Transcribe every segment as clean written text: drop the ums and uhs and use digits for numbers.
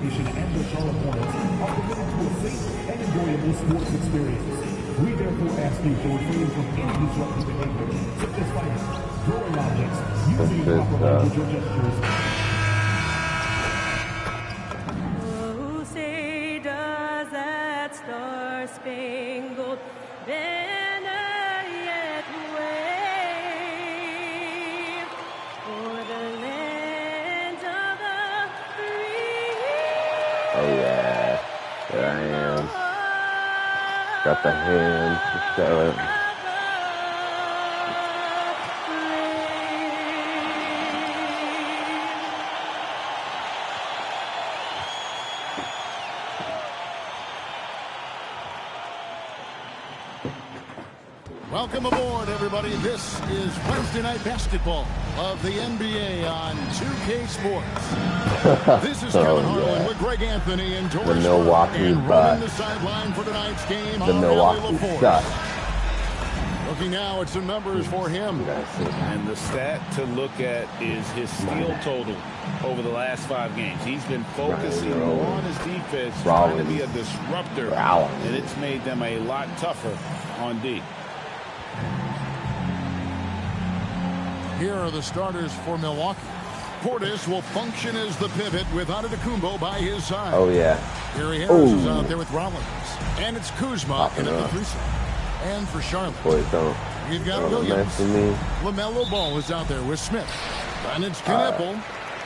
Nation and the Charlotte Hornets are committed to a safe and enjoyable sports experience. We therefore ask you to refrain from any disruptive behavior, such as fighting, throwing objects, using improper language or gestures. Oh, say does that star-spangled banner yet wave for the land of the free? Oh yeah, there I am. Got the hand to show it. Welcome aboard, everybody. This is Wednesday Night Basketball of the NBA on 2K Sports. This is Kevin Harlan with Greg Anthony and Doris The Milwaukee Bucks. the sideline for tonight's game. The Milwaukee Bucks. Looking now at some numbers for him. And the stat to look at is his steal total over the last 5 games. He's been focusing on his defense, trying to be a disruptor, and it's made them a lot tougher on D. Here are the starters for Milwaukee. Portis will function as the pivot with Antetokounmpo by his side. Oh, yeah. Gary Harris is out there with Rollins. And it's Kuzma in at the 3 side. And for Charlotte, Boy, don't we've got Williams. mess with me. LaMelo Ball is out there with Smith. And it's Knipple.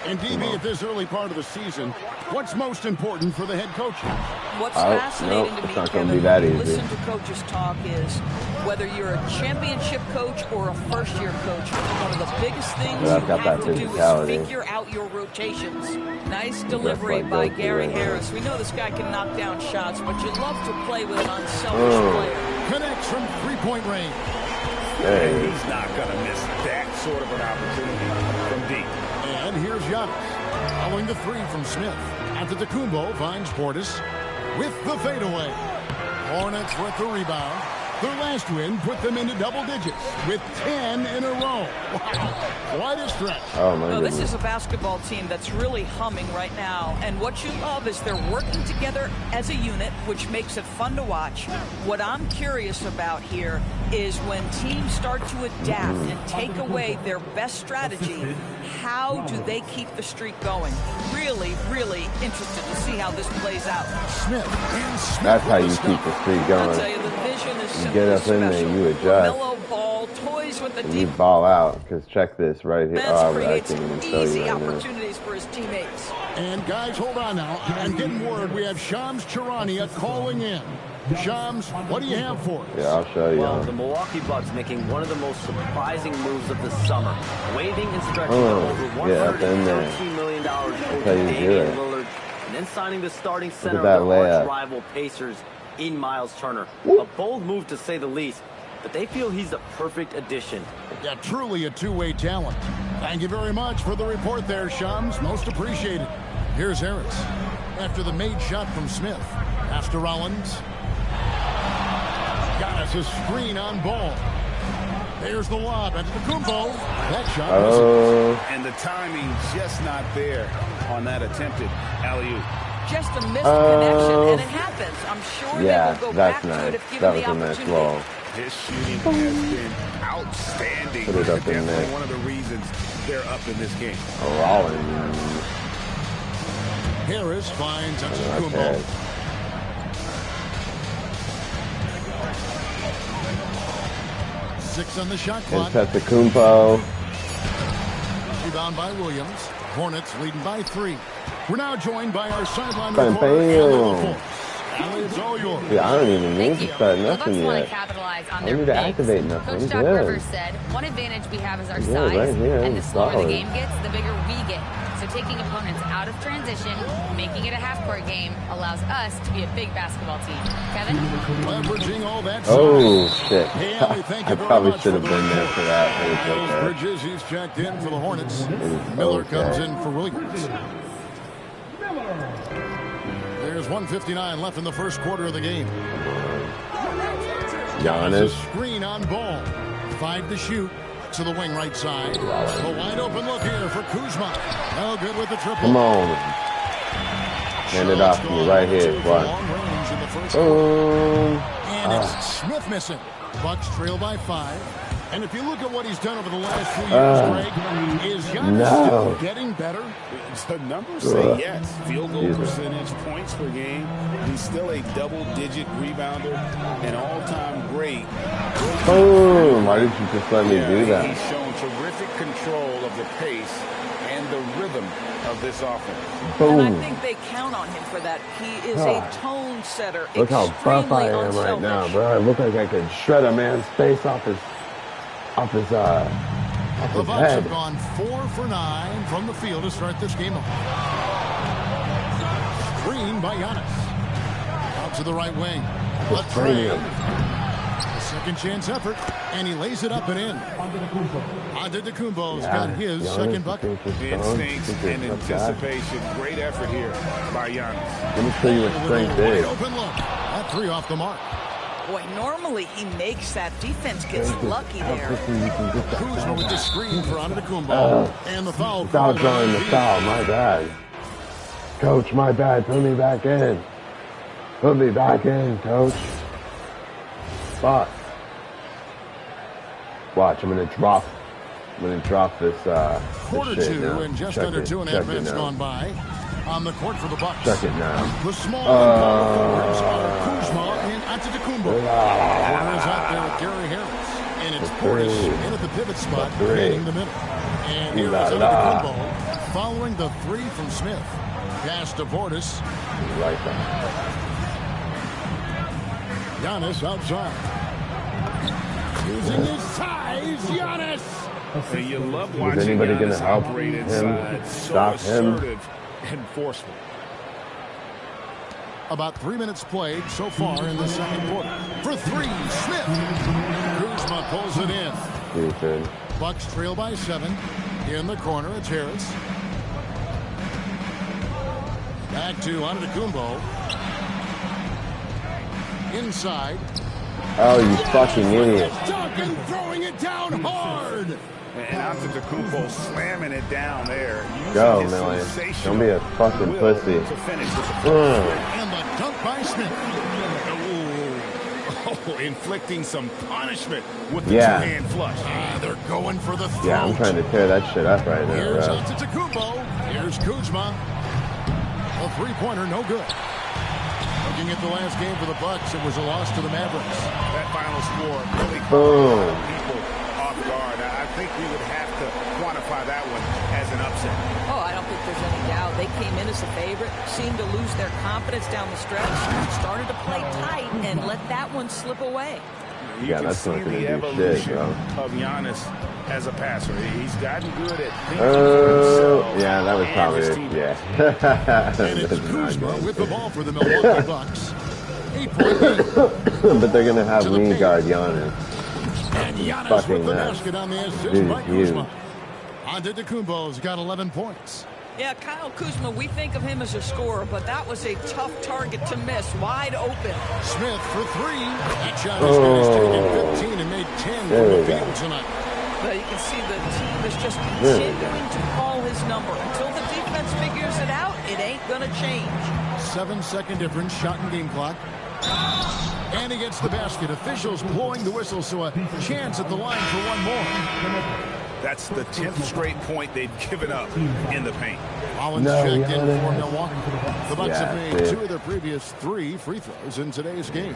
And DB, at this early part of the season, what's most important for the head coach? What's fascinating to me, Kevin, listen to coaches talk, is whether you're a championship coach or a first-year coach, one of the biggest things you have to do is figure out your rotations. Nice delivery by Gary Harris. We know this guy can knock down shots, but you love to play with an unselfish player. Connects from three-point range. And he's not going to miss that sort of an opportunity from deep. And here's Giannis. Following the 3 from Smith. Antetokounmpo finds Portis with the fadeaway. Hornets with the rebound. Their last win put them into double digits with 10 in a row. Wow, quite a stretch. Oh, my goodness. This is a basketball team that's really humming right now. And what you love is they're working together as a unit, which makes it fun to watch. What I'm curious about here is when teams start to adapt and take away their best strategy, how do they keep the streak going? Really, really interested to see how this plays out. Smith and Smith. That's how you keep the streak going. I'll tell you, the vision is You get up in there, you adjust. Ball, toys with the You ball out, because check this right here. Oh, I creates can't even show easy you right now. opportunities for his teammates. And guys, hold on now. I'm getting word we have Shams Charania calling in. Shams, what do you have for us? Yeah, I'll show you. Well, the Milwaukee Bucks making one of the most surprising moves of the summer, waiving and stretching over $113 million over Damian Lillard, and then signing the starting center of their arch rival Pacers in Miles Turner. A bold move to say the least, but they feel he's a perfect addition. Yeah, truly a two-way talent. Thank you very much for the report there, Shams. Most appreciated. Here's Harris. After the made shot from Smith. Pass to Rollins. Got us a screen on Ball. There's the lob into the Kumbo. That shot and the timing just not there on that attempted alley-oop. Just a missed connection, and it happens. I'm sure they will go back to it if given the opportunity. His shooting has been outstanding. Put it up in there. One of the reasons they're up in this game. Rollins. Harris finds Antetokounmpo. 6 on the shot clock. Antetokounmpo. Rebound by Williams. Hornets leading by 3. We're now joined by our sideline Bam, reporter, bam. It's all yours. Yeah, I don't even need to start nothing The Bucks want yet. to capitalize on I their need to bigs. activate nothing. Coach Doc Rivers said, one advantage we have is our size, right here, and the slower solid. the game gets, the bigger we get. So taking opponents out of transition, making it a half-court game, allows us to be a big basketball team. Kevin? Leveraging all that Oh, size. shit. Hey, Ellie, thank you I very probably much should have for been the- there for that. It was okay. Bridges, he's checked in for the Hornets. It was Miller okay. comes in for Williams. There's 1:59 left in the first quarter of the game. Giannis. A screen on Ball. 5 to shoot. To the wing right side. A wide open look here for Kuzma. No good with the triple. Come on. Hand it off to me right here. Watch. And it's Smith missing. Bucks trail by 5. And if you look at what he's done over the last few years, Greg, is Giannis still getting better? The numbers say yes. Field goal percentage, points per game. He's still a double-digit rebounder, an all-time great. Boom! Why did you just let me do that? He's shown terrific control of the pace and the rhythm of this offense. Boom. And I think they count on him for that. He is a tone setter. Look how buff I am right now, bro. I look like I could shred a man's face off his The Bucks have gone 4 for 9 from the field to start this game off. Screen by Giannis. Out to the right wing. A trade. Second chance effort, and he lays it up and in. Antetokounmpo's got his second bucket. Instincts and anticipation. Great effort here by Giannis. Let me show you what strength is. Open look. That 3 off the mark. Boy, normally he makes that. Defense gets lucky there. Kuzma with the screen for Antetokounmpo. And the foul. Without drawing the foul, my bad. Coach, my bad. Put me back in. Put me back in, coach. Fuck. Watch, I'm gonna drop this Quarter this shit 2 now. and just Check under it. 2.5 minutes gone by. On the court for the Bucks. Check it now. The small forwards are Kuzma and Antetokounmpo. Corners out there with Gary Harris. And it's Portis in at the pivot spot, creating the middle. And here is Antetokounmpo following the 3 from Smith. Pass to Portis. Like that. Giannis outside. Using his size, Giannis. And you love watching Is anybody going to Giannis help operate him inside. stop him? Assertive and forceful. About 3 minutes played so far in the second quarter. For 3, Smith. Kuzma pulls it in. Decent. Bucks trail by 7. In the corner, it's Harris. Back to Antetokounmpo. Inside. Oh, you fucking idiot. Duncan throwing it down hard. And Antetokounmpo slamming it down there. Go, Millie. Don't be a fucking pussy. And the dunk by Smith. Oh, inflicting some punishment with the two-hand flush. They're going for the throat. Yeah, I'm trying to tear that shit up right now, Here's bro. Antetokounmpo. Here's Kuzma. A three-pointer, no good. Looking at the last game for the Bucks, it was a loss to the Mavericks. That final score really Boom. caught people off guard. I think we would have to quantify that one as an upset. Oh, I don't think there's any doubt. They came in as a favorite, seemed to lose their confidence down the stretch, started to play tight, and let that one slip away. You can that's see not gonna the do evolution shit, bro. of Giannis as a passer. He's gotten good at thinking for himself. Yeah, that was and probably his it. teammates. Yeah. And it's Kuzma with the ball for the Milwaukee Bucks. 8-point lead. But they're gonna have me guard Giannis. And Giannis Fucking with the nuts. basket on the assist Dude, by huge. Kuzma. Antetokounmpo's got 11 points. Yeah, Kyle Kuzma, we think of him as a scorer, but that was a tough target to miss, wide open. Smith for 3. That shot is good. He's taken 15 and made 10 from the field tonight. But you can see the team is just continuing to call his number. Until the defense figures it out, it ain't going to change. 7-second difference, shot and game clock. And he gets the basket. Officials blowing the whistle, so a chance at the line for one more. That's the 10th straight point they've given up in the paint. Collins checked in for Milwaukee. The Bucks have made 2 of their previous 3 free throws in today's game.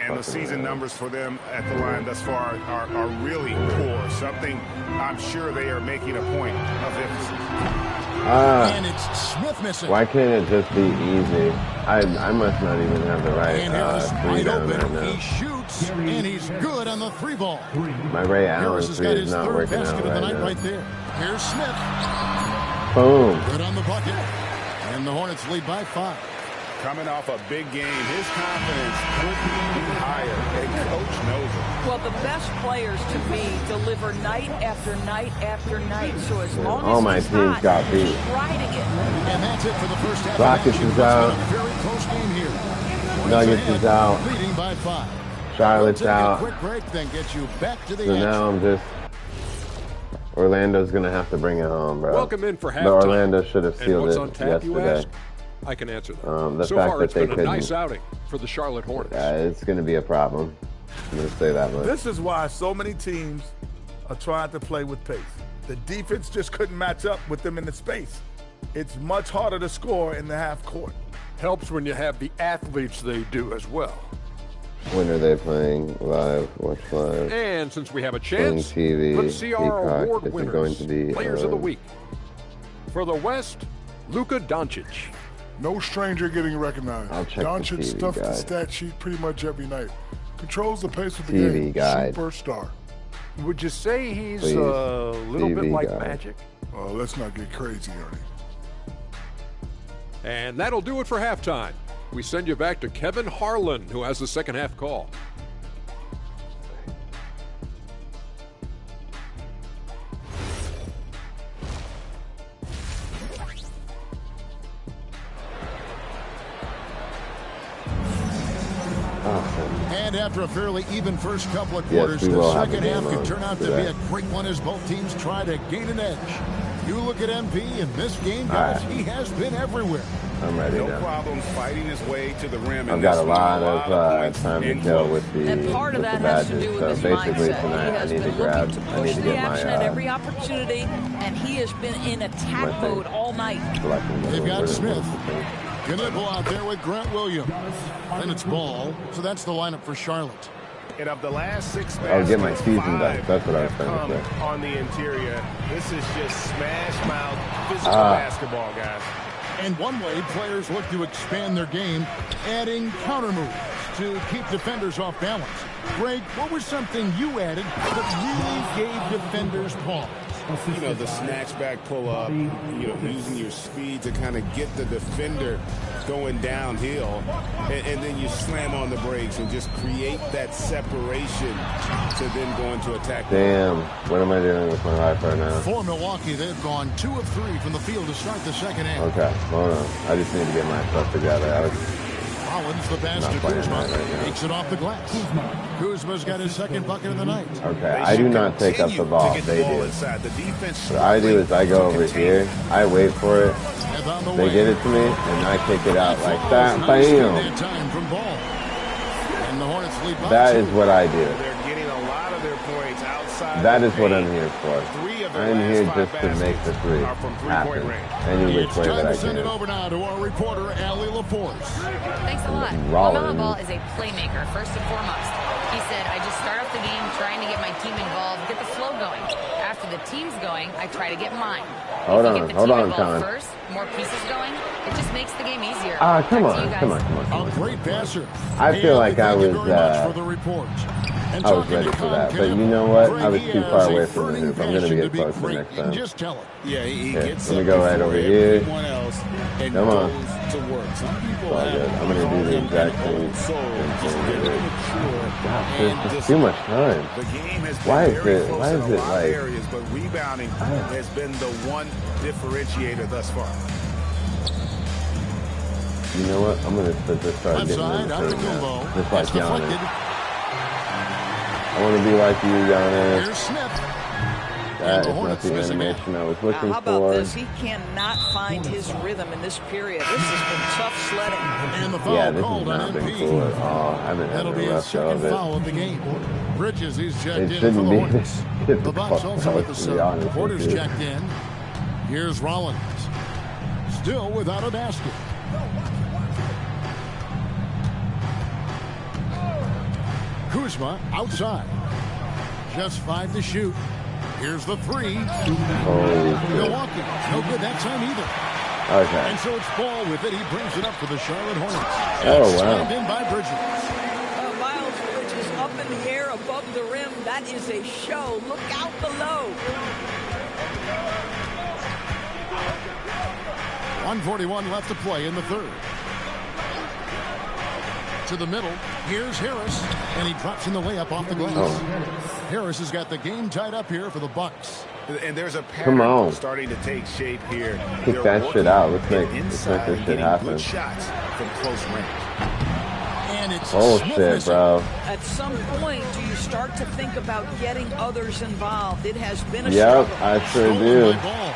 And the season numbers for them at the line thus far are really poor. Something I'm sure they are making a point of emphasis. And it's Smith missing. Why can't it just be easy? I must not even have the right And Harris three wide down open. right now. He shoots, and he's good on the 3 ball. My Ray Allen Harris has 3 got is his not 3rd working basket out of the night right right now. there. Here's Smith. Boom. Good on the bucket. And the Hornets lead by 5. Coming off a big game, his confidence couldn't be higher, and Coach knows it. Well, the best players, to me, deliver night after night after night. So as long All as my he's teams hot, got beat. he's riding it. And that's it for the first half. Rockets of action. is out. It's been a very close game here. Nuggets is out. Leading by 5. Charlotte's We'll take out. a quick break, then get you back to the So action. now I'm just... Orlando's going to have to bring it home, bro. Welcome in for But halftime. Orlando should have And sealed what's it on tap, you yesterday. ask? I can answer that. The so fact far, that it's they been a nice outing for the Charlotte Hornets. It's going to be a problem. I'm going to say that much. This is why so many teams are trying to play with pace. The defense just couldn't match up with them in the space. It's much harder to score in the half court. Helps when you have the athletes they do as well. When are they playing live? Watch live. And since we have a chance, TV, let's see our Peacock. award Is it winners, going to be, players of the week. For the West, Luka Doncic. No stranger getting recognized. I'll check Doncic the TV stuffs the guide. stat sheet pretty much every night. Controls the pace of the TV game. guide. Superstar. Would you say he's Please. a little bit TV like guide. Magic? Oh, let's not get crazy, Ernie. And that'll do it for halftime. We send you back to Kevin Harlan, who has the second half call. And after a fairly even first couple of Yes, quarters, we the will have second a half game could on turn out to today. be a great one as both teams try to gain an edge. You look at MP in this game, guys, he has been everywhere. I'm ready No now. problem fighting his way to the rim. I've got a lot of time to kill with the And part of with that the has to badges. do with So his basically mindset. tonight He I has need to been grab. looking to I push need to the get action my at every opportunity, and he has been in attack my mode all night. They've got Smith. Knipple out there with Grant Williams. Then it's Ball. So that's the lineup for Charlotte. And of the last 6 I'll get my baskets, season done. 5 That's what I was have trying to come say. on the interior. This is just smash mouth physical Ah. basketball, guys. And one way players look to expand their game, adding counter moves to keep defenders off balance. Greg, what was something you added that really gave defenders pause? You know, the snatch back pull up, using your speed to kind of get the defender going downhill, and then you slam on the brakes and just create that separation to then go into attack. Damn, what am I doing with my life right now? For Milwaukee, they've gone 2 of 3 from the field to start the second half. Okay, hold on. I just need to get my stuff together. Rollins, the pass Not to playing Kuzma, that right now. takes it off the glass. Kuzma's got his second bucket of the night. Okay, I do not take up the ball. They do. Inside. The defense What I do is I go over here, I wait for it, And on the they way, get it to me, and I kick it out like that. nicely Bam! that time from Ball. And the Hornets lead by That 2. is what I do. They're getting a lot of their points outside. That the is what paint. I'm here for. 3 of their I'm last here 5 just to make the baskets three are from happen. three-point range. Any which It's way time that I to send it can. over now to our reporter, Allie LaForce. Thanks a lot. Rollins. LaMelo Ball is a playmaker, first and foremost. He said, I just start off the game trying to get my team involved, get the flow going. After the team's going, I try to get mine. Hold If you on, get the hold team on, involved Colin. first, more pieces going, it just makes the game easier. Ah, come Back to on, you guys. come on, come on, come on. A great passer. I feel like I Thank you was, very much for the report. And I was talking ready to for Tom that, but Kemp, you know what? Greg, I was he too has far a away from the burning hoop. I'm going to passion get be closer great. next You can time. just tell it. Yeah, he Here, gets let me up go right before over here. everyone else and Come on. goes to work. Some people It's all have good. I'm going to do the exact same soul, just thing. very mature Gosh, and there's just too disciplined. much time. The game has been Why is very it- close why in is a it lot of like- areas, but rebounding has been the one differentiator thus far. You know what? I'm going to just start Left getting in side, the out to paint now. Kumbo. Just like That's deflected. Giannis. I want to be like you, Giannis. Here's Smith. That is the not Hornets the missing out. animation I was Now, looking how about for. this? He cannot find his rhythm in this period. This has been tough sledding. And the foul Yeah, this has called on not been MP. cool at all. I haven't had That'll a be his rough go second of foul it. of the game. Bridges, he's checked It in for shouldn't the be Hornets. this The Bucks also with the to be sub. honest Porter's with you. checked in. Here's Rollins. Still without a basket. Kuzma outside. Just 5 to shoot. Here's the 3. Holy shit. Milwaukee. No good that time either. Okay. And so it's Ball with it. He brings it up for the Charlotte Hornets. Oh, wow. Slammed in by Bridges. Miles Bridges up in the air above the rim. That is a show. Look out below. 1:41 left to play in the third. To the middle. Here's Harris. And he drops in the layup off the glass. Oh. Harris has got the game tied up here for the Bucks. And there's a Come pattern on. starting to take shape here. Kick They're that shit working out. Let's make inside this and shit getting happen. good shots from close range. And it's Bullshit, Smith bro. At some point, do you start to think about getting others involved? It has been a Yep, struggle. I sure stolen do. by Ball.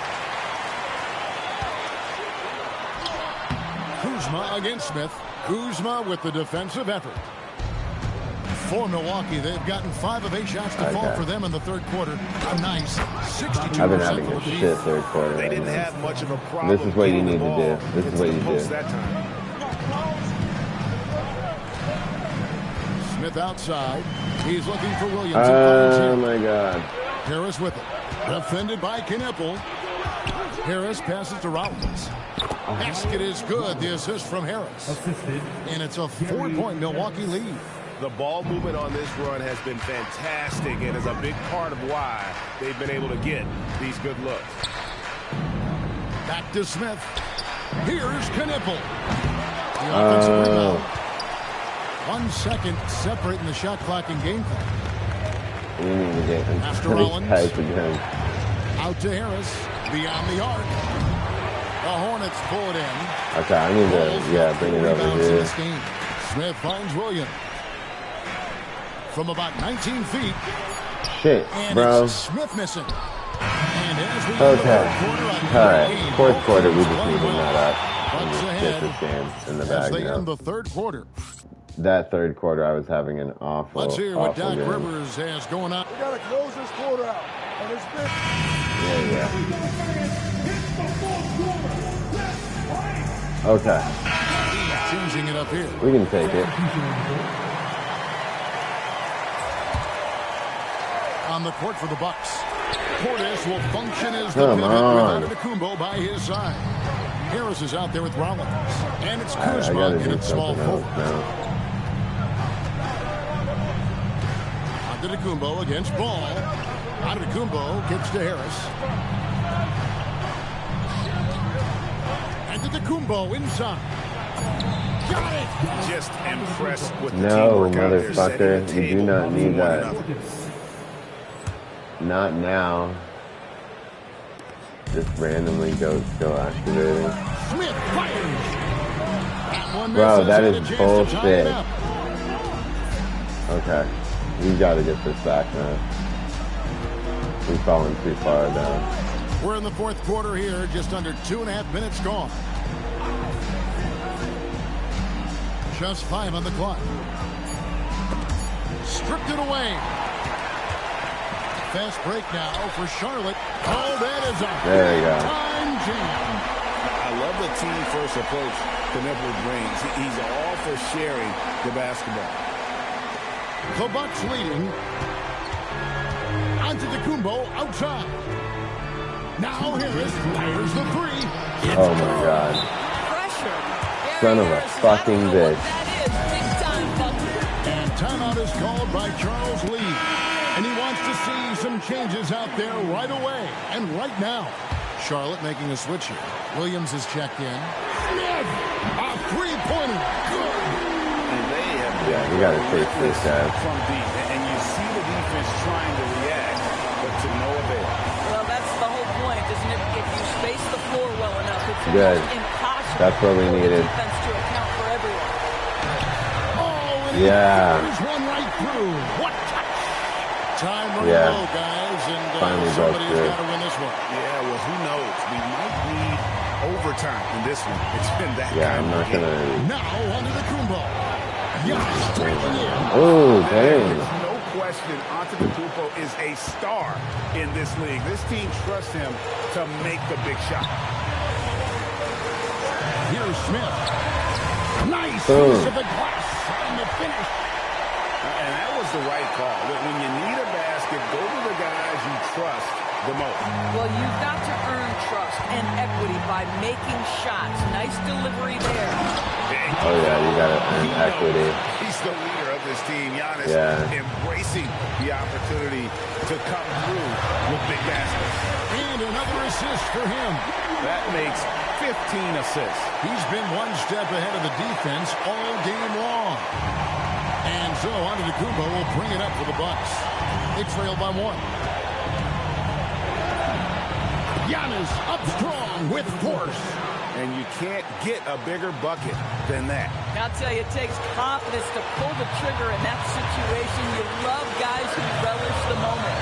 Kuzma against Smith. Kuzma with the defensive effort. For Milwaukee, they've gotten 5 of 8 shots to fall for them in the third quarter. A nice 62%. I've been having a shit third quarter. They didn't have much of a problem. This is what you need to do. This is what you do. That time. Smith outside. He's looking for Williams. Oh my God. Harris with it. Defended by Knipple. Harris passes to Rollins. Basket is good. The assist from Harris. And it's a 4-point Milwaukee lead. The ball movement on this run has been fantastic and is a big part of why they've been able to get these good looks. Back to Smith. Here's Knipple. The offensive rebound. 1 second separating the shot clock and game clock. We need to get him. After Rollins. Again. Out to Harris. Beyond the arc. The Hornets pull it in. Okay, I need to, bring it over here. Smith finds Williams. From about 19 feet. Shit, and bro. Smith missing. And as we okay. Alright, fourth quarter, we just need to nut up and just get this game in the bag. As they now. end the third quarter. That third quarter, I was having an awful, Let's hear what awful Doc game. Rivers has going on. We got to close this quarter out. And it's been... Okay. He's changing it up here. We can take it. On the court for the Bucks. Portis will function as the pivot with Antetokounmpo by his side. Harris is out there with Rollins. And it's Kuzma in its small forward. Antetokounmpo against Ball. Antetokounmpo gets to Harris. Antetokounmpo inside. Got it! Just impressed with the no, teamwork out there, motherfucker. setting the You do table not need for that. one another. Not now. Just randomly go activating. Smith fires. Bro, that is bullshit. Okay. We gotta get this back, man. We've fallen too far down. We're in the fourth quarter here, just under 2.5 minutes gone. Just 5 on the clock. Stripped it away. Fast break now for Charlotte. Oh, that is a there you go. Time jam. I love the team-first approach Knipple brings. He's all for sharing the basketball. The Bucks leading. Antetokounmpo outside. Now Harris fires the 3. Oh my God. Pressure. Son of a fucking bitch. And timeout is called by Charles Lee. And he wants to see some changes out there right away and right now. Charlotte making a switch here. Williams is checked in. Smith, a 3-pointer. Good. And they have we got to chase this guy. From deep, and you see the defense trying to react, but to no avail. Well, that's the whole point, isn't it? If you space the floor well enough, it's good. Impossible. That's what we needed. Defense to account for everyone. Oh, and there's one right through. What touch? Time running low, guys, and somebody's got to win this one. Yeah, well, who knows? We might need overtime in this one. It's been that kind I'm not of game. gonna. Now under the Kumbo. Oh, dang. There's no question Antetokounmpo is a star in this league. This team trusts him to make the big shot. Here's Smith. Nice piece of the glass on the finish. And that was the right call. When you need a basket, go to the guys you trust the most. Well, you've got to earn trust and equity by making shots. Nice delivery there. Oh, yeah, you got to earn equity. He's the leader of this team. Giannis embracing the opportunity to come through with big baskets. And another assist for him. That makes 15 assists. He's been one step ahead of the defense all game long. And so Antetokounmpo will bring it up for the Bucks. They trail by 1. Giannis up strong with force. And you can't get a bigger bucket than that. I'll tell you, it takes confidence to pull the trigger in that situation. You love guys who relish the moment.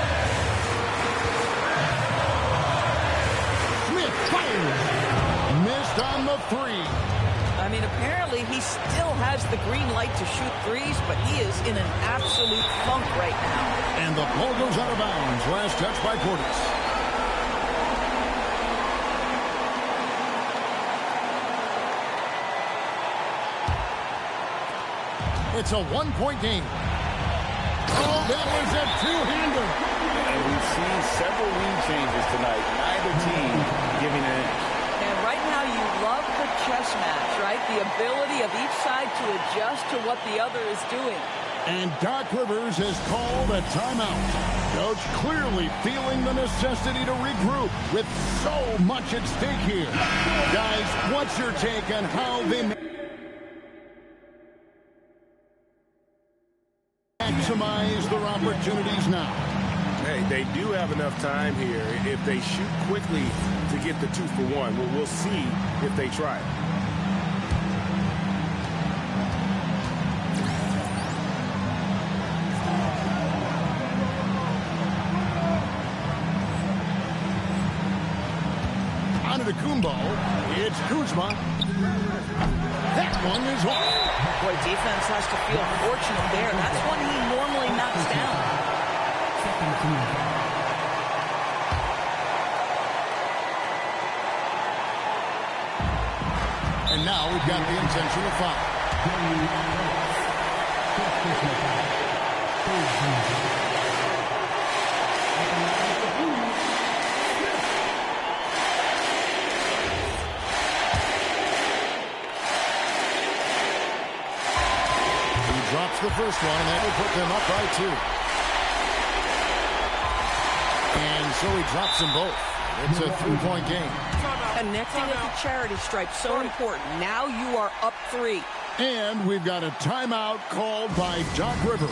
Smith fires. Missed on the 3. I mean, apparently he still has the green light to shoot threes, but he is in an absolute funk right now. And the ball goes out of bounds. Last touch by Portis. It's a one-point game. Oh, that was a two-hander. And we've seen several lead changes tonight. Neither team giving an inch. And right now you love the chess match, right? The ability of each side to adjust to what the other is doing. And Doc Rivers has called a timeout. Coach clearly feeling the necessity to regroup with so much at stake here. Guys, what's your take on how they maximize their opportunities now? Hey, they do have enough time here if they shoot quickly to get the 2-for-1. We'll see if they try it. Antetokounmpo. It's Kuzma. That one is off. Boy, defense has to feel fortunate there. That's one he normally knocks down. And now we've got the intentional foul. Drops the first one, and that will put them up by 2. And so he drops them both. It's a 3-point game. Connecting at the charity stripe, so important. Now you are up 3. And we've got a timeout called by Doc Rivers.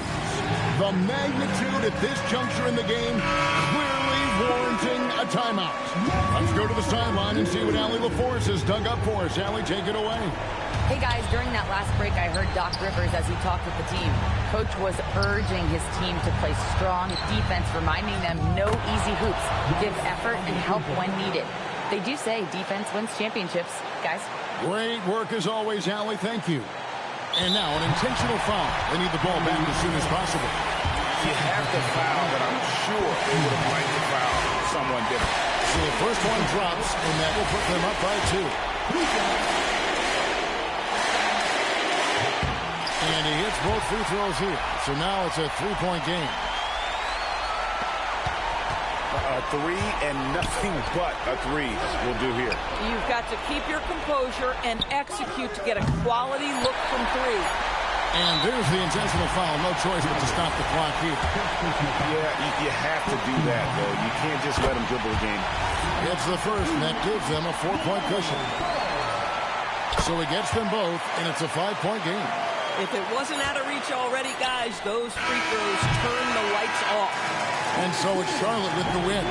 The magnitude at this juncture in the game clearly warranting a timeout. Let's go to the sideline and see what Allie LaForce has dug up for us. Allie, take it away. Hey guys, during that last break, I heard Doc Rivers as he talked with the team. Coach was urging his team to play strong defense, reminding them no easy hoops, give effort and help when needed. They do say defense wins championships, guys. Great work as always, Allie. Thank you. And now an intentional foul. They need the ball back as soon as possible. You have to foul, but I'm sure they would have liked to foul someone different. So the first one drops, and that will put them up by 2. And he hits both free throws here. So now it's a 3-point game. A 3 and nothing but a 3 will do here. You've got to keep your composure and execute to get a quality look from 3. And there's the intentional foul. No choice but to stop the clock here. Yeah, you have to do that, though. You can't just let them dribble the game. It's the first, and that gives them a 4-point cushion. So he gets them both, and it's a 5-point game. If it wasn't out of reach already, guys, those free throws turn the lights off. And so it's Charlotte with the win.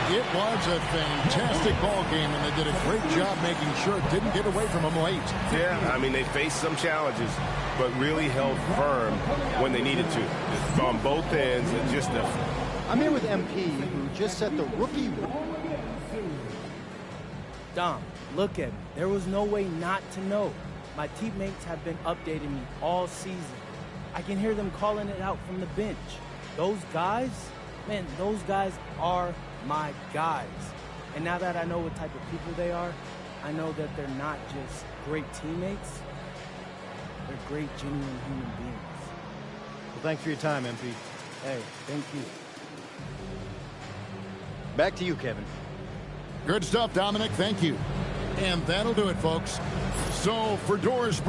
It was a fantastic ball game, and they did a great job making sure it didn't get away from them late. Yeah, I mean, they faced some challenges, but really held firm when they needed to. On both ends, and just I'm here with MP, who just set the rookie. Dom, look at me. There was no way not to know. My teammates have been updating me all season. I can hear them calling it out from the bench. Those guys, man, those guys are my guys. And now that I know what type of people they are, I know that they're not just great teammates, they're great, genuine human beings. Well, thanks for your time, MP. Hey, thank you. Back to you, Kevin. Good stuff, Dominic. Thank you. And that'll do it, folks. So for Doris...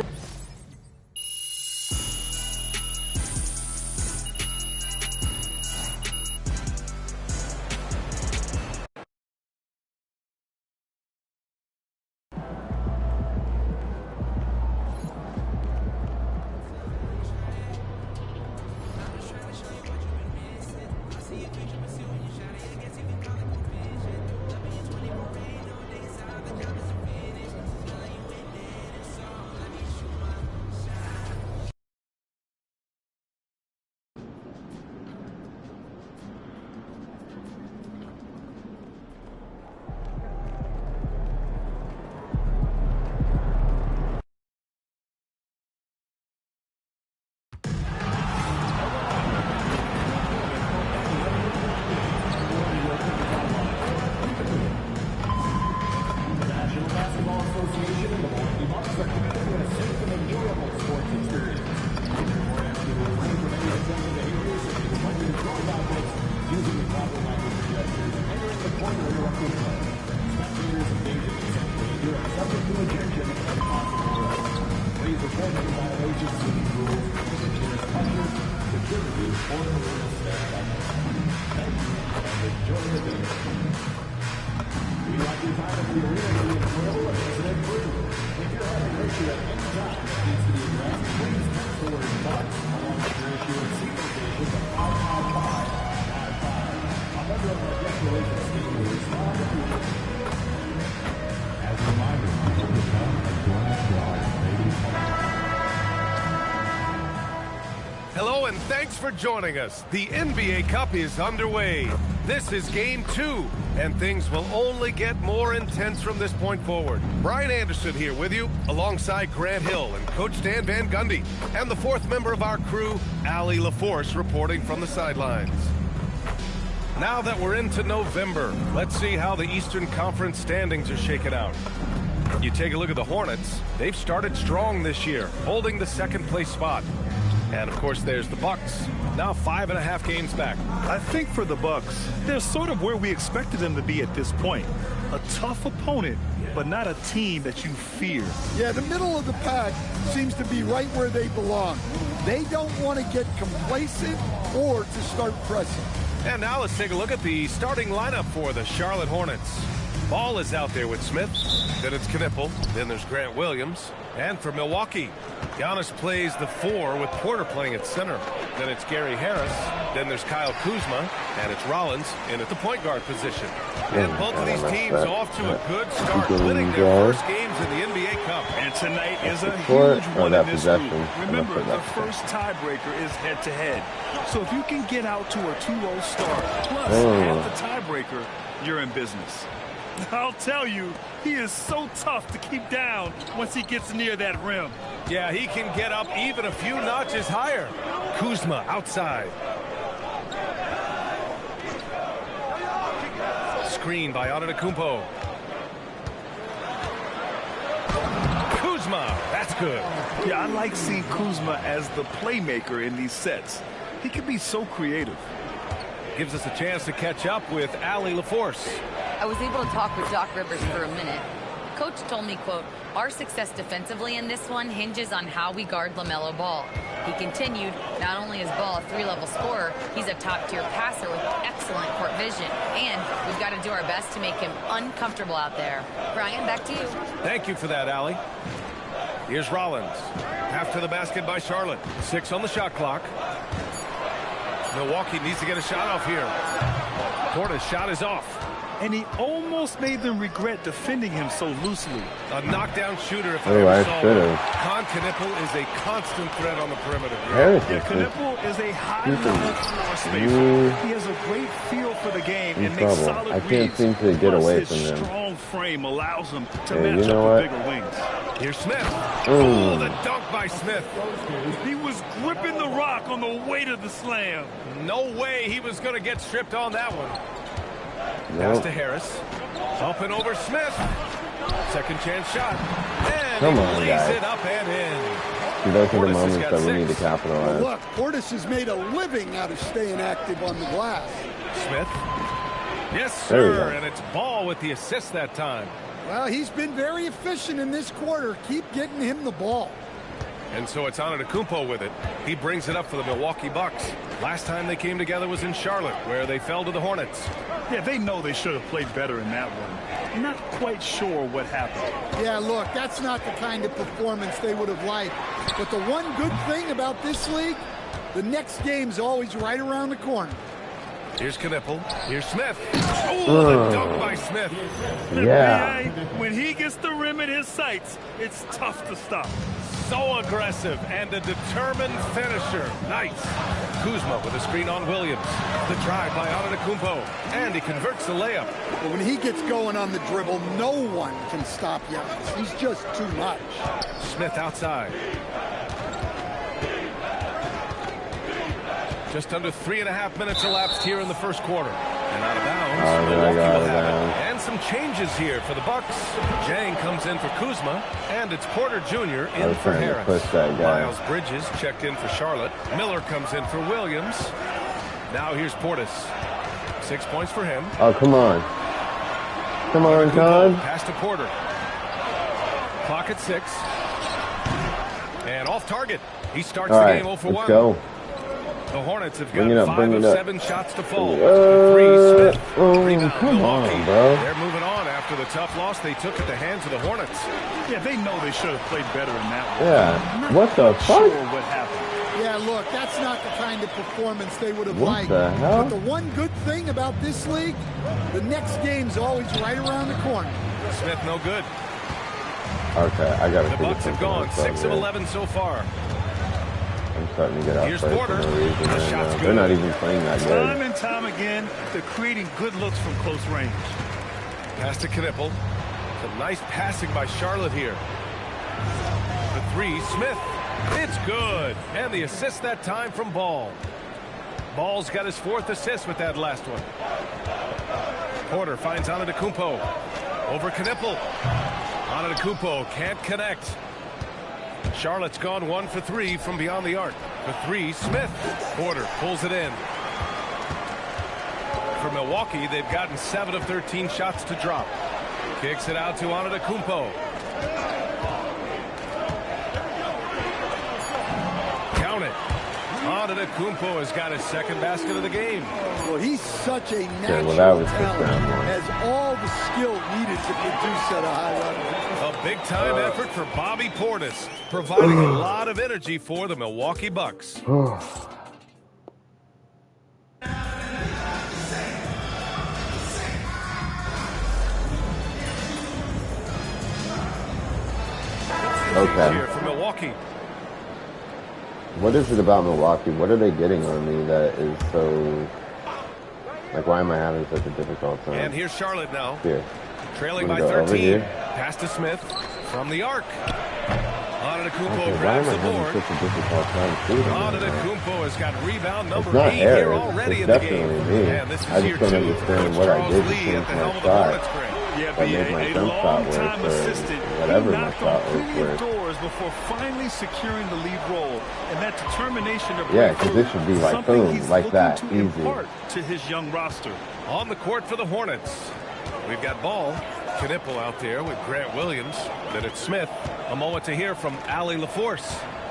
rejection and possible. Please report any violations of these rules to the nearest usher, security, or the room staff. Thank you, and enjoy the day. We'd like you to find the arena to be enjoyable and incident-free. If you're having an issue at any time that needs to be addressed, please text the word "box" along with your issue and seat location to 55555. A member of our guest relations team will respond immediately. As a reminder, people to come and join us for our ladies' Hello and thanks for joining us. The NBA Cup is underway. This is Game 2, and things will only get more intense from this point forward. Brian Anderson here with you, alongside Grant Hill and Coach Dan Van Gundy, and the fourth member of our crew, Allie LaForce, reporting from the sidelines. Now that we're into November, let's see how the Eastern Conference standings are shaken out. You take a look at the Hornets. They've started strong this year, holding the second-place spot. And, of course, there's the Bucks, now 5.5 games back. I think for the Bucks, they're sort of where we expected them to be at this point. A tough opponent, but not a team that you fear. Yeah, the middle of the pack seems to be right where they belong. They don't want to get complacent or to start pressing. And now let's take a look at the starting lineup for the Charlotte Hornets. Ball is out there with Smith. Then it's Knipple. Then there's Grant Williams. And for Milwaukee, Giannis plays the 4 with Porter playing at center. Then it's Gary Harris. Then there's Kyle Kuzma. And it's Rollins in at the point guard position. And both of these teams off to a good start, winning their first games in the NBA Cup. And tonight is a huge one in this group. Remember, the first tiebreaker is head-to-head. So if you can get out to a 2-0 start, plus have the tiebreaker, you're in business. I'll tell you, he is so tough to keep down once he gets near that rim. Yeah, he can get up even a few notches higher. Kuzma outside. Screen by Antetokounmpo. Kuzma, that's good. Yeah, I like seeing Kuzma as the playmaker in these sets. He can be so creative. Gives us a chance to catch up with Allie LaForce. I was able to talk with Doc Rivers for a minute. Coach told me, quote, our success defensively in this one hinges on how we guard LaMelo Ball. He continued, not only is Ball a 3-level scorer, he's a top-tier passer with excellent court vision. And we've got to do our best to make him uncomfortable out there. Brian, back to you. Thank you for that, Allie. Here's Rollins. After the basket by Charlotte. 6 on the shot clock. Milwaukee needs to get a shot off here. Porter's shot is off. And he almost made them regret defending him so loosely. A knockdown shooter if I ever saw one. Con Knipple is a constant threat on the perimeter. Knipple is a high-level floor spacer. He has a great feel for the game and makes solid reads. I can't seem to get away from him. His strong frame allows him to match up with bigger wings. Here's Smith. Oh, the dunk by Smith. He was gripping the rock on the weight of the slam. No way he was going to get stripped on that one. Pass to Harris. Up and over Smith. Second chance shot. And he lays it up and in. Those are the moments that we need to capitalize. Look, Portis has made a living out of staying active on the glass. Smith. Yes, sir. And it's Ball with the assist that time. Well, he's been very efficient in this quarter. Keep getting him the ball. And so it's Antetokounmpo with it. He brings it up for the Milwaukee Bucks. Last time they came together was in Charlotte, where they fell to the Hornets. Yeah, they know they should have played better in that one. Not quite sure what happened. Yeah, look, that's not the kind of performance they would have liked. But the one good thing about this league, the next game's always right around the corner. Here's Knipple. Here's Smith. Oh, the dunk by Smith. Yeah. When he gets the rim in his sights, it's tough to stop. So aggressive and a determined finisher. Nice. Kuzma with a screen on Williams. The drive by Antetokounmpo. And he converts the layup. But when he gets going on the dribble, no one can stop Giannis. He's just too much. Smith outside. Just under 3.5 minutes elapsed here in the first quarter. And out of bounds. Milwaukee will have it. And some changes here for the Bucks. Jang comes in for Kuzma. And it's Porter Jr. in for Harris. Miles Bridges checked in for Charlotte. Miller comes in for Williams. Now here's Portis. 6 points for him. Oh, come on. Come on, Con. Pass to Porter. Clock at 6. And off target. He starts All the right, game 0 for let's 1. go. The Hornets have Bring it got up, 5 bring of it up. 7 shots to fall. 3 Smith. Oh, come on, bro. They're moving on after the tough loss they took at the hands of the Hornets. Yeah, they know they should have played better in that one. Yeah. What the fuck? Sure what happened. Yeah, look, that's not the kind of performance they would have What liked. the hell? But the one good thing about this league, the next game's always right around the corner. Smith no good. Okay, I gotta The figure Bucks have something gone else out 6 of here. 11 so far. I'm starting to get out Here's for Porter. no reason. The And, shot's they're good. not even playing that Time good. and time again, they're creating good looks from close range. Pass to Knippel. Some nice passing by Charlotte here. The 3, Smith. It's good. And the assist that time from Ball. Ball's got his 4th assist with that last one. Porter finds Antetokounmpo. Over Knippel. Antetokounmpo can't connect. Charlotte's gone 1 for 3 from beyond the arc. The 3, Smith. Porter pulls it in. For Milwaukee, they've gotten 7 of 13 shots to drop. Kicks it out to Antetokounmpo. Count it. Antetokounmpo has got his 2nd basket of the game. Well, he's such a natural Okay, well, that was just talent. round one. Has all the skill needed to produce at a high level. A big-time effort for Bobby Portis, providing a lot of energy for the Milwaukee Bucks. Okay. Here for Milwaukee. What is it about Milwaukee? What are they getting on me that is so... Like, why am I having such a difficult time? And here's Charlotte now. Here. Trailing I'm by gonna go over 13. here. Pass to Smith from the arc. Antetokounmpo Okay, why grabs am I the having board. such a difficult time shooting? Antetokounmpo has got rebound number It's not 8 here Harris. already It's in the game. definitely me. And this is I year just don't 2 understand for what I Charles did to Lee change at the my helm of the shot. Hornets grade. Yeah, If I made my a jump shot work long-time or assistant. whatever He my knocked shot on was plenty of worth. doors before finally securing the lead role, and that determination to break Yeah, because through, it should be like, something boom, he's like looking that, to easy. impart to his young roster. On the court for the Hornets. We've got Ball. Knippel out there with Grant Williams. Then it's Smith. A moment to hear from Allie LaForce.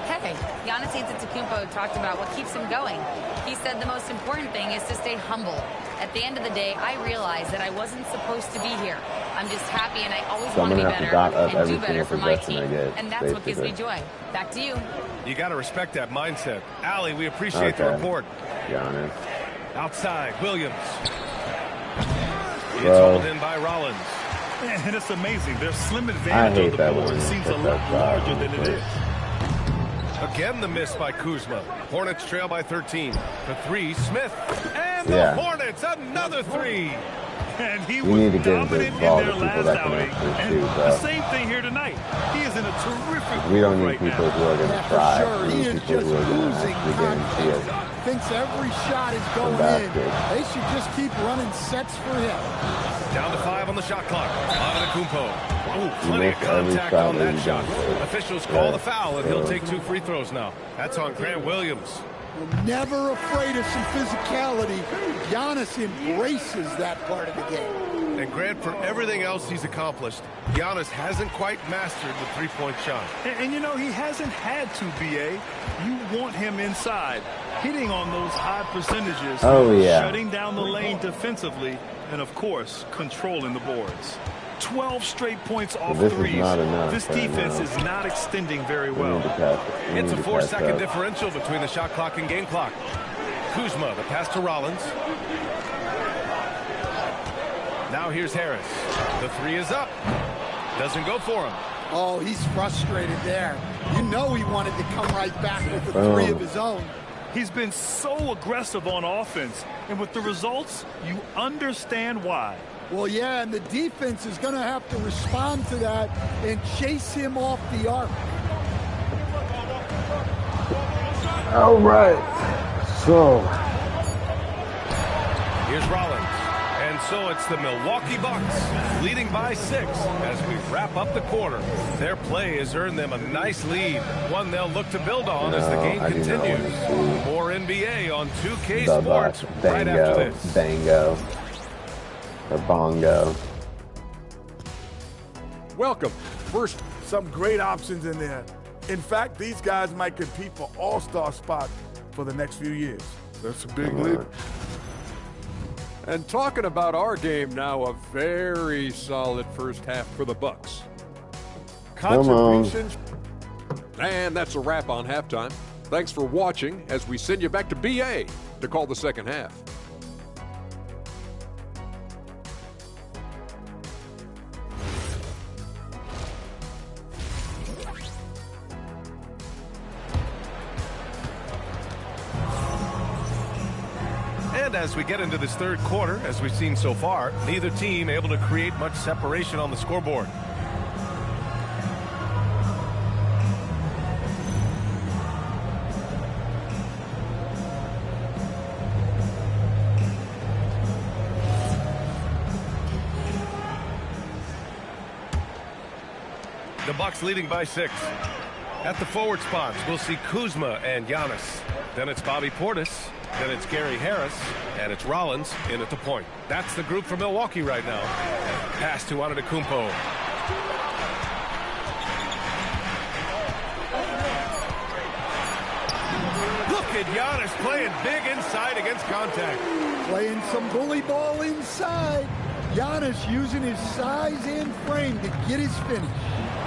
Hey, Giannis Antetokounmpo talked about what keeps him going. He said the most important thing is to stay humble. At the end of the day, I realized that I wasn't supposed to be here. I'm just happy, and I always So I'm want to be gonna have to better dot up and every do better single for my possession team. I get, And that's what gives me basically. joy. Back to you. You got to respect that mindset. Allie, we appreciate the Okay. report. Giannis. Outside, Williams. It's Bro. hauled in by Rollins. And it's amazing. Their slim I advantage hate on the that board one. seems a That's lot that larger shot. than it is. Again, the miss by Kuzma. Hornets trail by 13. For 3, Smith. And Yeah. the Hornets, another 3. And he You was need to give the dominant ball in to their people last that can outing. actually And shoot, the bro. same thing here tonight. He is in a terrific We don't mood need right people now. who are going to Yeah, for try. sure. We He need is people just who are going to losing actually guarantee it. Thinks every shot is going in. basket. They should just keep running sets for him. Down to 5 on the shot clock. Antetokounmpo. Ooh, He plenty of makes every contact shot on that that he shot. does. Officials call Yeah. the foul, and he'll Yeah. take 2 free throws now. That's on Grant Williams. Never afraid of some physicality. Giannis embraces that part of the game. And Grant, for everything else he's accomplished, Giannis hasn't quite mastered the three-point shot. And you know, he hasn't had to, BA. You want him inside, hitting on those high percentages, Oh, yeah. shutting down the lane defensively, and, of course, controlling the boards. 12 straight points off this is threes. not enough This right defense now. is not extending very We well. need to pass it. We It's a need to 4-second pass that. differential between the shot clock and game clock. Kuzma, the pass to Rollins. Now here's Harris. The 3 is up. Doesn't go for him. Oh, he's frustrated there. You know he wanted to come right back with the Boom. 3 of his own. He's been so aggressive on offense, and with the results, you understand why. Well, yeah, and the defense is going to have to respond to that and chase him off the arc. All right. So, Here's Rollins. And so it's the Milwaukee Bucks leading by 6 as we wrap up the quarter. Their play has earned them a nice lead, one they'll look to build on as the game I do not want continues. to see More NBA on 2K the Sports Bucks. right after this. Bango. Or bongo. Welcome. First Some great options in there. In fact, these guys might compete for all-star spots for the next few years. That's a big leap. And talking about our game now, a very solid first half for the Bucks. Contributions. And that's a wrap on halftime. Thanks for watching as we send you back to BA to call the second half. And as we get into this third quarter, as we've seen so far, neither team able to create much separation on the scoreboard. The Bucks leading by 6. At the forward spots, we'll see Kuzma and Giannis. Then it's Bobby Portis. Then it's Gary Harris. And it's Rollins in at the point. That's the group for Milwaukee right now. Pass to Antetokounmpo. Look at Giannis playing big inside against contact. Playing some bully ball inside. Giannis using his size and frame to get his finish.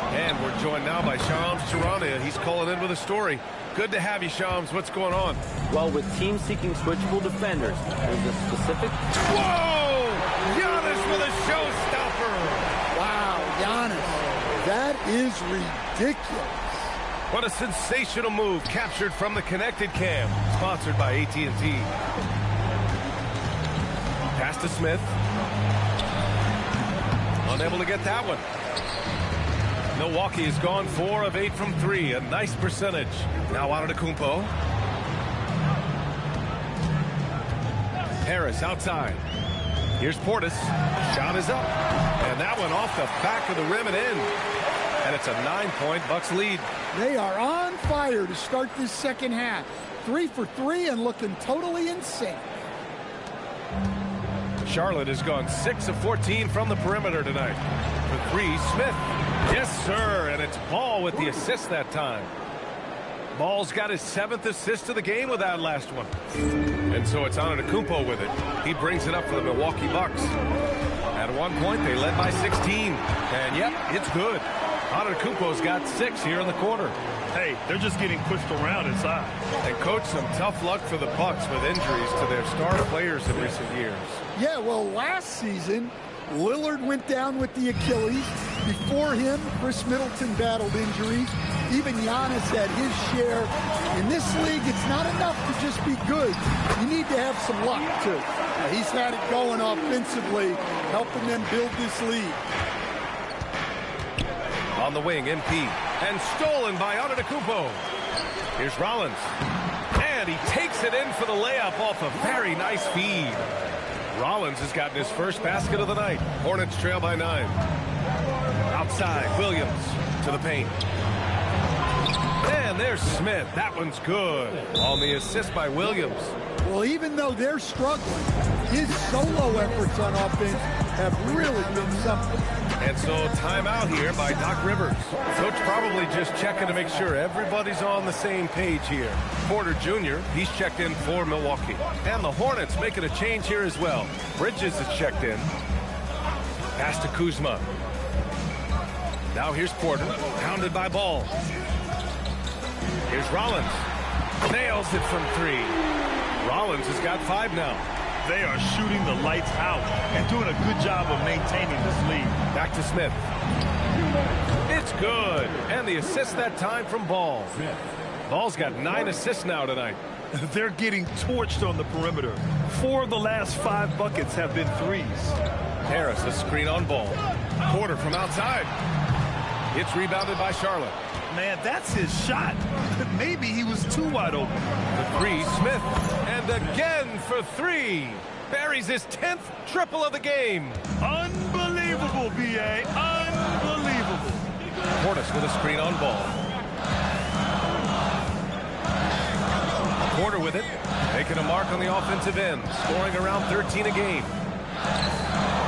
And we're joined now by Shams Charania. He's calling in with a story. Good to have you, Shams. What's going on? Well, with teams seeking switchable defenders, there's a specific... Whoa! Giannis with a showstopper! Wow, Giannis. That is ridiculous. What a sensational move captured from the Connected Cam, sponsored by AT&T. Pass to Smith. Unable to get that one. Milwaukee has gone 4 of 8 from 3, a nice percentage. Now Antetokounmpo. Harris outside. Here's Portis. Shot is up. And that one off the back of the rim and in. And it's a 9-point Bucks lead. They are on fire to start this second half. 3 for 3 and looking totally insane. Charlotte has gone 6 of 14 from the perimeter tonight. For 3, Smith. Yes, sir, and it's Ball with the assist that time. Ball's got his 7th assist of the game with that last one. And so it's Antetokounmpo with it. He brings it up for the Milwaukee Bucks. At one point, they led by 16. And, yep, it's good. Antetokounmpo's got 6 here in the quarter. Hey, they're just getting pushed around inside. And, Coach, some tough luck for the Bucks with injuries to their star players in recent years. Yeah, well, last season, Lillard went down with the Achilles. Before him, Chris Middleton battled injuries. Even Giannis had his share. In this league, it's not enough to just be good. You need to have some luck, too. Now, he's had it going offensively, helping them build this lead. On the wing, MP. And stolen by Antetokounmpo. Here's Rollins. And he takes it in for the layup off a very nice feed. Rollins has gotten his first basket of the night. Hornets trail by 9. Outside, Williams to the paint. And there's Smith. That one's good. On the assist by Williams. Well, even though they're struggling, his solo efforts on offense have really been something. And so timeout here by Doc Rivers. Coach probably just checking to make sure everybody's on the same page here. Porter Jr., he's checked in for Milwaukee. And the Hornets making a change here as well. Bridges is checked in. Pass to Kuzma. Now here's Porter, pounded by Ball. Here's Rollins. Nails it from 3. Rollins has got 5 now. They are shooting the lights out and doing a good job of maintaining this lead. Back to Smith. It's good. And the assist that time from Ball. Ball's got 9 assists now tonight. They're getting torched on the perimeter. 4 of the last 5 buckets have been threes. Harris, a screen on Ball. Porter from outside. It's rebounded by Charlotte. Man, that's his shot. Maybe he was too wide open. The 3, Smith. And again for 3. Buries his 10th triple of the game. Unbelievable, B.A. Unbelievable. Portis with a screen on Ball. Porter with it. Making a mark on the offensive end. Scoring around 13 a game.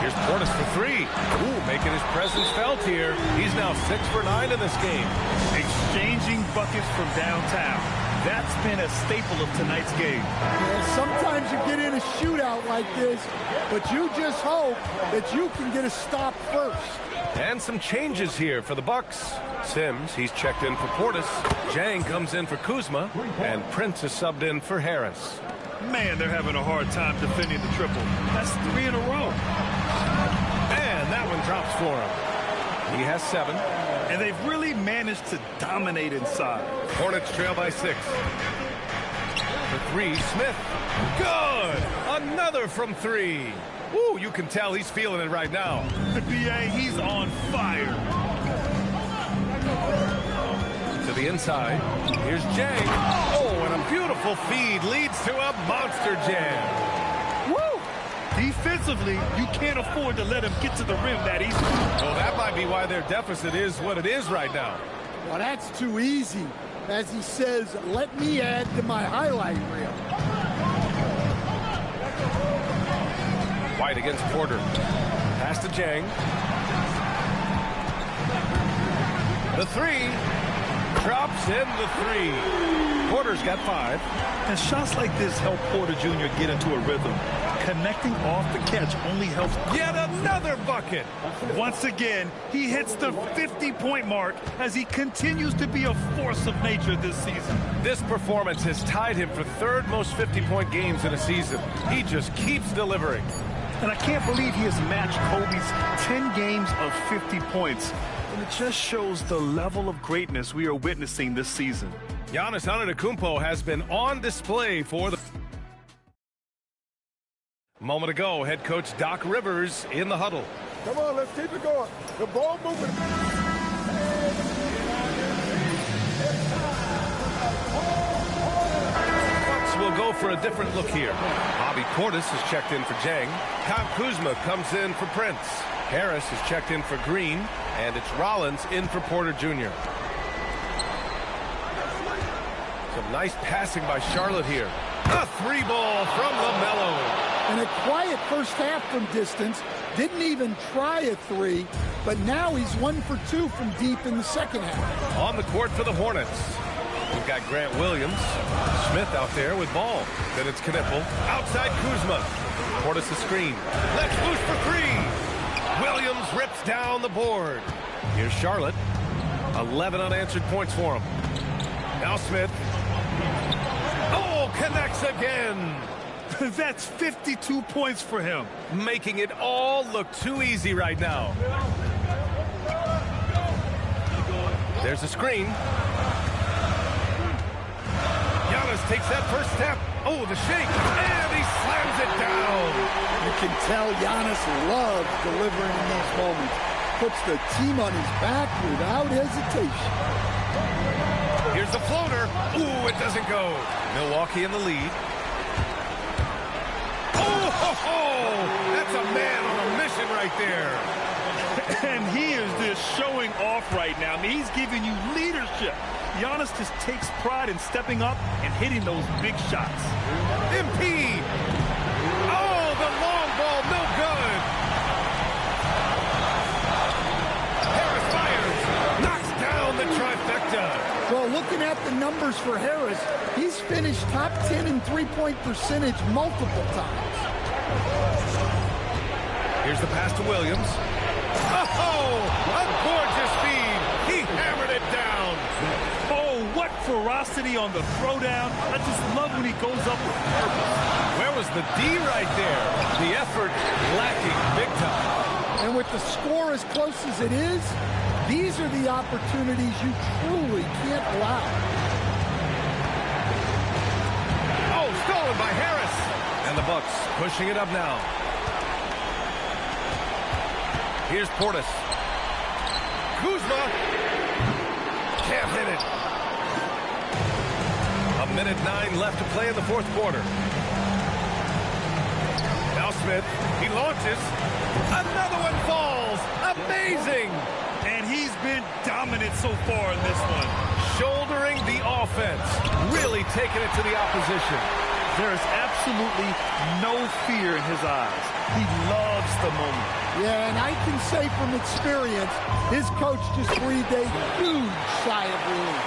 Here's Portis for three. Ooh, making his presence felt here. He's now 6 for 9 in this game. Exchanging buckets from downtown. That's been a staple of tonight's game. Yeah, sometimes you get in a shootout like this, but you just hope that you can get a stop first. And some changes here for the Bucks. Sims, he's checked in for Portis. Jang comes in for Kuzma. And Prince is subbed in for Harris. Man, they're having a hard time defending the triple. That's 3 in a row. And that one drops for him. He has 7. And they've really managed to dominate inside. Hornets trail by 6. For 3, Smith. Good! Another from 3. Woo, you can tell he's feeling it right now. The BA, he's on fire. To the inside. Here's Jang. Oh, and a beautiful feed leads to a monster jam. Woo! Defensively, you can't afford to let him get to the rim that easy. Well, that might be why their deficit is what it is right now. Well, that's too easy. As he says, let me add to my highlight reel. White against Porter. Pass to Jang. The 3. Drops in the 3. Porter's got 5. And shots like this help Porter Jr. get into a rhythm. Connecting off the catch only helps. Yet another bucket. Once again, he hits the 50-point mark as he continues to be a force of nature this season. This performance has tied him for 3rd most 50-point games in a season. He just keeps delivering. And I can't believe he has matched Kobe's 10 games of 50 points. And it just shows the level of greatness we are witnessing this season. Giannis Antetokounmpo has been on display for the... A moment ago, head coach Doc Rivers in the huddle. Come on, let's keep it going. The ball moving. Bucks will go for a different look here. Bobby Portis is checked in for Jang. Kyle Kuzma comes in for Prince. Harris is checked in for Green. And it's Rollins in for Porter Jr. Some nice passing by Charlotte here. A 3-ball from LaMelo. And a quiet first half from distance. Didn't even try a 3, but now he's 1 for 2 from deep in the second half. On the court for the Hornets. We've got Grant Williams. Smith out there with ball. Then it's Knipple. Outside Kuzma. Portis the screen. Let's loose for 3. Williams rips down the board. Here's Charlotte. 11 unanswered points for him. Now Smith. Oh, connects again. That's 52 points for him. Making it all look too easy right now. There's a screen. Giannis takes that first step. Oh, the shake. And he slams it down. You can tell Giannis loves delivering in these moments. Puts the team on his back without hesitation. Here's the floater. Ooh, it doesn't go. Milwaukee in the lead. Oh, that's a man on a mission right there. And he is just showing off right now. I mean, he's giving you leadership. Giannis just takes pride in stepping up and hitting those big shots. MP. Oh, the long ball, no good. Harris fires. Knocks down the trifecta. Well, looking at the numbers for Harris, he's finished top 10 in three-point percentage multiple times. Here's the pass to Williams. Oh, a gorgeous feed. He hammered it down. Oh, what ferocity on the throwdown. I just love when he goes up with purpose. Where was the D right there? The effort lacking big time. And with the score as close as it is, these are the opportunities you truly can't allow. Oh, stolen by Harris. And the Bucks pushing it up now. Here's Portis. Kuzma. Can't hit it. 1:09 left to play in the fourth quarter. Now Smith. He launches. Another one falls. Amazing. And he's been dominant so far in this one. Shouldering the offense. Really taking it to the opposition. There is absolutely no fear in his eyes. He loves the moment. Yeah, and I can say from experience, his coach just breathed a huge sigh of relief.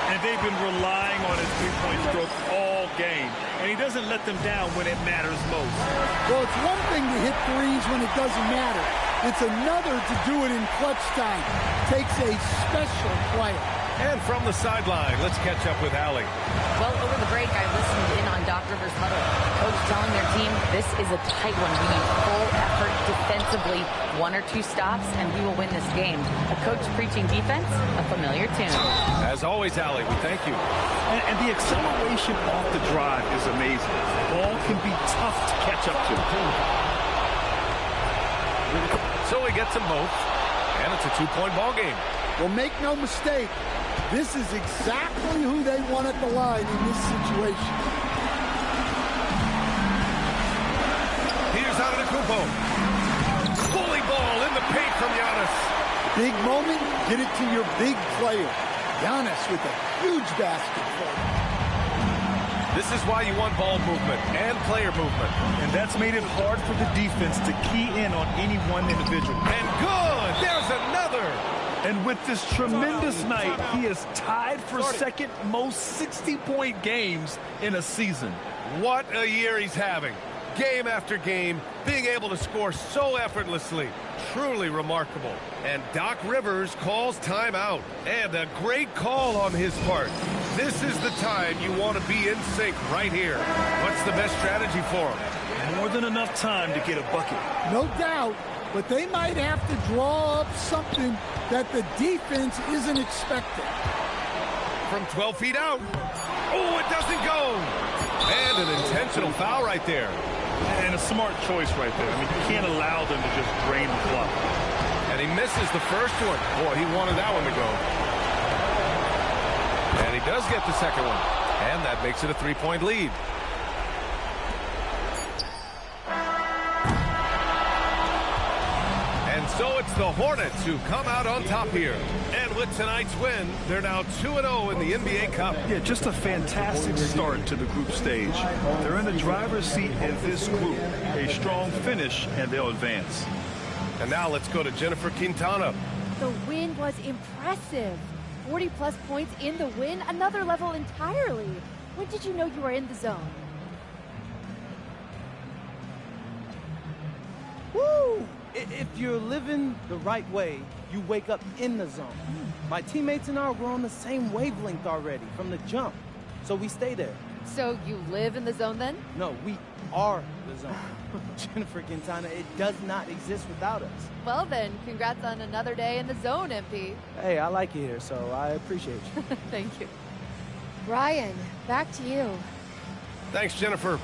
And they've been relying on his three-point stroke all game. And he doesn't let them down when it matters most. Well, it's one thing to hit threes when it doesn't matter. It's another to do it in clutch time. Takes a special player. And from the sideline, let's catch up with Allie. Well, over the break, I listened in on Doc Rivers' huddle. Coach telling their team, this is a tight one. We need full effort defensively. 1 or 2 stops, and we will win this game. A coach preaching defense, a familiar tune. As always, Allie, we thank you. And the acceleration off the drive is amazing. Ball can be tough to catch up to. So he gets them both, and it's a 2-point ball game. Well, make no mistake, this is exactly who they want at the line in this situation. Here's Antetokounmpo. Bully ball in the paint from Giannis. Big moment, get it to your big player. Giannis with a huge basket. This is why you want ball movement and player movement. And that's made it hard for the defense to key in on any one individual. And good! There's another! And with this tremendous night, he is tied for second most 60-point games in a season. What a year he's having. Game after game, being able to score so effortlessly. Truly remarkable. And Doc Rivers calls timeout. And a great call on his part. This is the time you want to be in sync right here. What's the best strategy for him? More than enough time to get a bucket. No doubt, but they might have to draw up something that the defense isn't expecting. From 12 feet out. Oh, it doesn't go. And an intentional foul right there. And a smart choice right there. I mean, you can't allow them to just drain the clock. And he misses the first one. Boy, he wanted that one to go. And he does get the second one. And that makes it a 3-point lead. And so it's the Hornets who come out on top here. And with tonight's win, they're now 2-0 in the NBA Cup. Yeah, just a fantastic start to the group stage. They're in the driver's seat in this group. A strong finish, and they'll advance. And now let's go to Jennifer Quintana. The win was impressive. 40-plus points in the win, another level entirely. When did you know you were in the zone? Woo! If you're living the right way, you wake up in the zone. My teammates and I were on the same wavelength already from the jump, so we stay there. So you live in the zone then? No, we are the zone. Jennifer Quintana, it does not exist without us. Well then, congrats on another day in the zone, MP. Hey, I like it here, so I appreciate you. Thank you. Ryan, back to you. Thanks, Jennifer.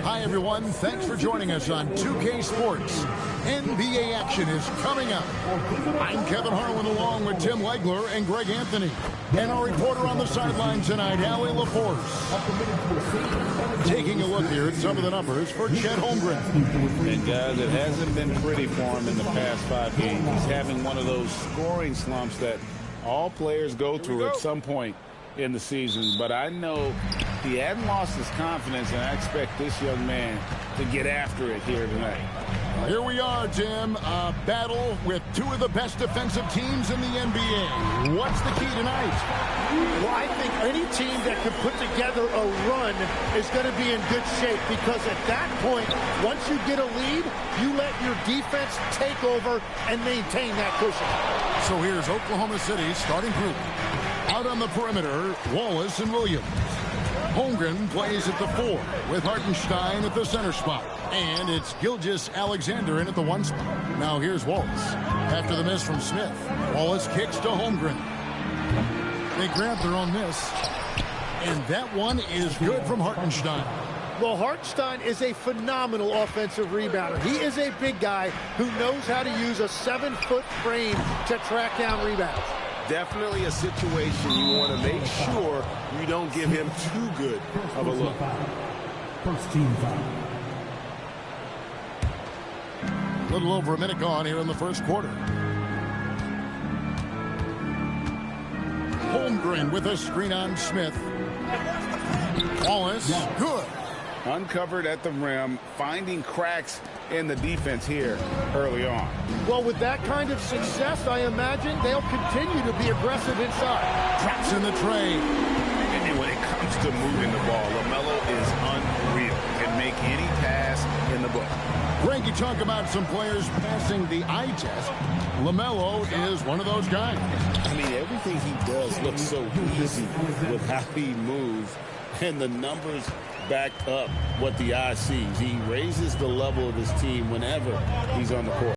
Hi, everyone. Thanks for joining us on 2K Sports. NBA action is coming up. I'm Kevin Harlan along with Tim Legler and Greg Anthony. And our reporter on the sideline tonight, Allie LaForce. Taking a look here at some of the numbers for Chet Holmgren. And guys, it hasn't been pretty for him in the past 5 games. He's having one of those scoring slumps that all players go through at some point in the season. But I know he hadn't lost his confidence, and I expect this young man to get after it here tonight. Here we are, Jim. A battle with two of the best defensive teams in the NBA. What's the key tonight? Well, I think any team that can put together a run is going to be in good shape, because at that point, once you get a lead, you let your defense take over and maintain that cushion. So here's Oklahoma City's starting group. Out on the perimeter, Wallace and Williams. Holmgren plays at the 4 with Hartenstein at the center spot. And it's Gilgeous-Alexander in at the 1 spot. Now here's Wallace. After the miss from Smith, Wallace kicks to Holmgren. They grab their own miss. And that one is good from Hartenstein. Well, Hartenstein is a phenomenal offensive rebounder. He is a big guy who knows how to use a 7-foot frame to track down rebounds. Definitely a situation you want to make sure you don't give him too good of a look. First team foul. A little over a minute gone here in the first quarter. Holmgren with a screen on Smith. Wallace, good. Uncovered at the rim, finding cracks in the defense here early on. Well, with that kind of success, I imagine they'll continue to be aggressive inside. Traps in the tray. And when it comes to moving the ball, LaMelo is unreal. Can make any pass in the book. Greg, you talk about some players passing the eye test. LaMelo is one of those guys. I mean, everything he does looks so easy with how he moves, and the numbers back up what the eye sees. He raises the level of his team whenever he's on the court.